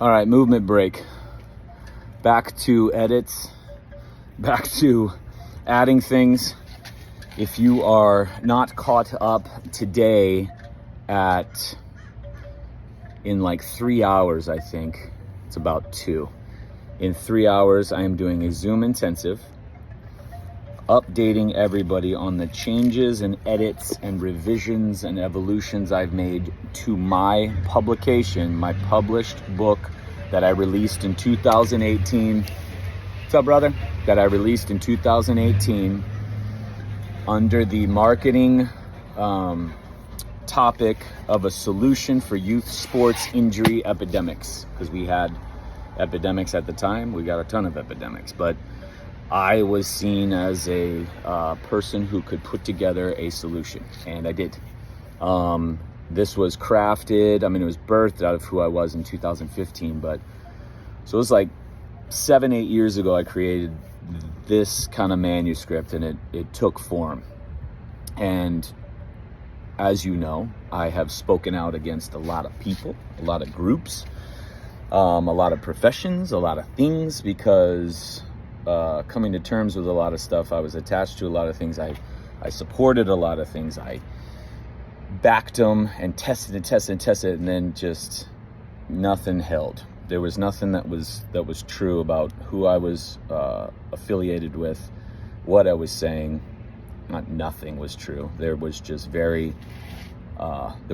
All right, movement break. Back to edits, back to adding things. If you are not caught up today in like 3 hours, I think, it's about 2. In 3 hours, I am doing a Zoom intensive, updating everybody on the changes and edits and revisions and evolutions I've made to my publication, my published book that I released in 2018. What's up, brother? That I released in 2018 under the marketing topic of a solution for youth sports injury epidemics, because we had epidemics at the time. We got a ton of epidemics, but I was seen as a person who could put together a solution, and I did. This was crafted, it was birthed out of who I was in 2015, but so it was like 7-8 years ago I created this kind of manuscript, and it took form. And as you know, I have spoken out against a lot of people, a lot of groups, a lot of professions, a lot of things, because coming to terms with a lot of stuff I was attached to, a lot of things I supported, a lot of things I backed them and tested, and then just nothing held. There was nothing that was true about who I was affiliated with, what I was saying. Nothing was true. There was just there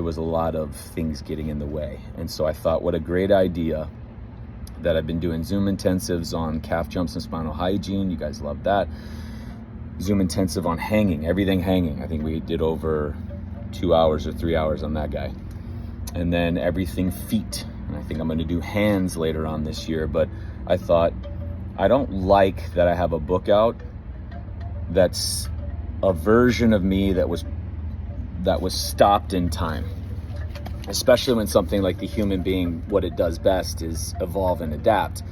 was a lot of things getting in the way. And so I thought, what a great idea that I've been doing Zoom intensives on calf jumps and spinal hygiene. You guys love that. Zoom intensive on hanging, everything hanging. I think we did over 2 hours or 3 hours on that guy. And then everything feet. And I think I'm going to do hands later on this year. But I thought, I don't like that I have a book out that's a version of me that was stopped in time, especially when something like the human being, what it does best is evolve and adapt.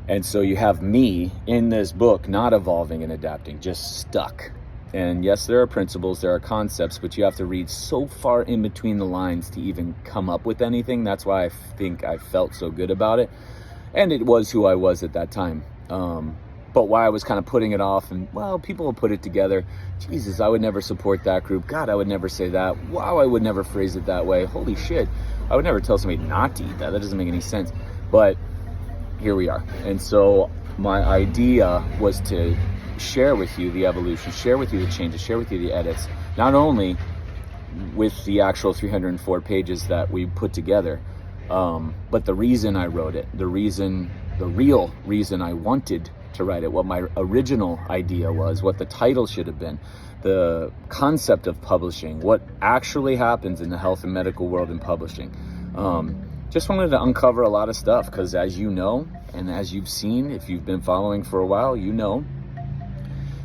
And so you have me in this book not evolving and adapting, just stuck. And yes, there are principles, there are concepts, but you have to read so far in between the lines to even come up with anything. That's why I think I felt so good about it. And it was who I was at that time. But why I was kind of putting it off, and well, people will put it together. Jesus, I would never support that group. God, I would never say that. Wow, I would never phrase it that way. Holy shit. I would never tell somebody not to eat that. That doesn't make any sense. But here we are. And so my idea was to share with you the evolution, share with you the changes, share with you the edits, not only with the actual 304 pages that we put together, but the reason I wrote it, the real reason I wanted to write it, what my original idea was, what the title should have been, the concept of publishing, what actually happens in the health and medical world in publishing. Just wanted to uncover a lot of stuff, because as you know, and as you've seen, if you've been following for a while, you know,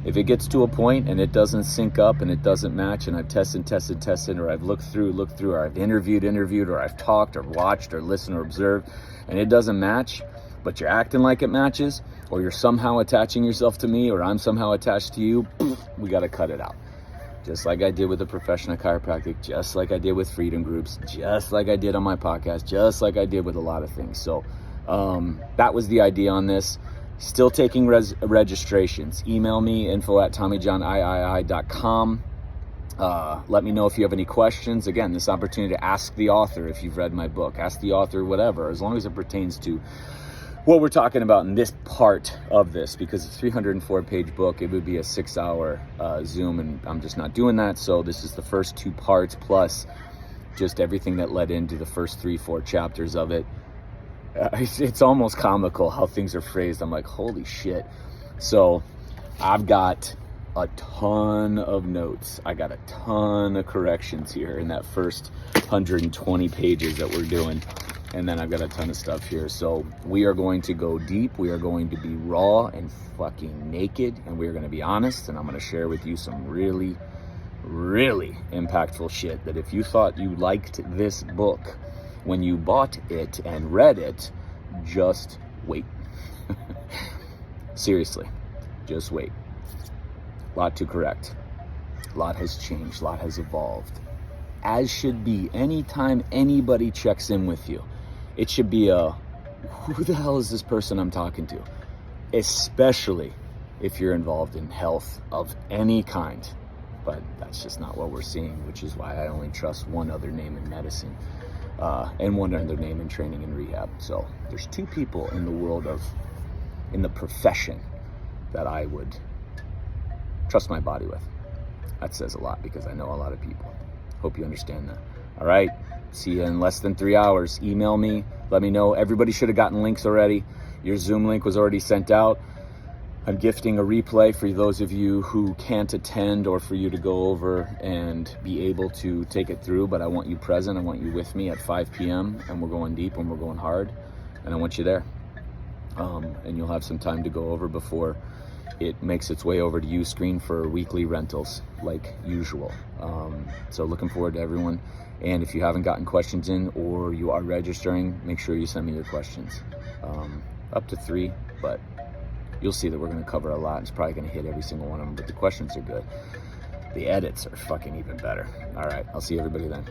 if it gets to a point and it doesn't sync up and it doesn't match, and I've tested, or I've looked through, or I've interviewed, or I've talked or watched or listened or observed, and it doesn't match, but you're acting like it matches, or you're somehow attaching yourself to me, or I'm somehow attached to you, we got to cut it out. Just like I did with the professional chiropractic, just like I did with freedom groups, just like I did on my podcast, just like I did with a lot of things. So that was the idea on this. Still taking registrations. Email me, info@TommyJohnIII.com. Let me know if you have any questions. Again, this opportunity to ask the author if you've read my book. Ask the author whatever, as long as it pertains to what we're talking about in this part of this, because it's a 304-page book. It would be a 6-hour Zoom, and I'm just not doing that. So this is the first 2 parts, plus just everything that led into the first 3-4 chapters of it. It's almost comical how things are phrased. I'm like, holy shit. So I've got a ton of notes. I got a ton of corrections here in that first 120 pages that we're doing. And then I've got a ton of stuff here. So we are going to go deep. We are going to be raw and fucking naked. And we're going to be honest. And I'm going to share with you some really, really impactful shit that if you thought you liked this book when you bought it and read it, just wait. Seriously, just wait. A lot to correct. A lot has changed. A lot has evolved. As should be anytime anybody checks in with you. It should be a who the hell is this person I'm talking to? Especially if you're involved in health of any kind. But that's just not what we're seeing, which is why I only trust one other name in medicine and one other name in training and rehab. So there's two people in the world in the profession that I would trust my body with. That says a lot because I know a lot of people. Hope you understand that. All right, see you in less than 3 hours. Email me, let me know. Everybody should have gotten links already. Your Zoom link was already sent out. I'm gifting a replay for those of you who can't attend, or for you to go over and be able to take it through, but I want you present. I want you with me at 5 p.m. and we're going deep and we're going hard, and I want you there. And you'll have some time to go over before it makes its way over to Uscreen for weekly rentals like usual. So looking forward to everyone. And if you haven't gotten questions in or you are registering, make sure you send me your questions. Up to 3, but you'll see that we're going to cover a lot. It's probably going to hit every single one of them, but the questions are good. The edits are fucking even better. All right, I'll see everybody then.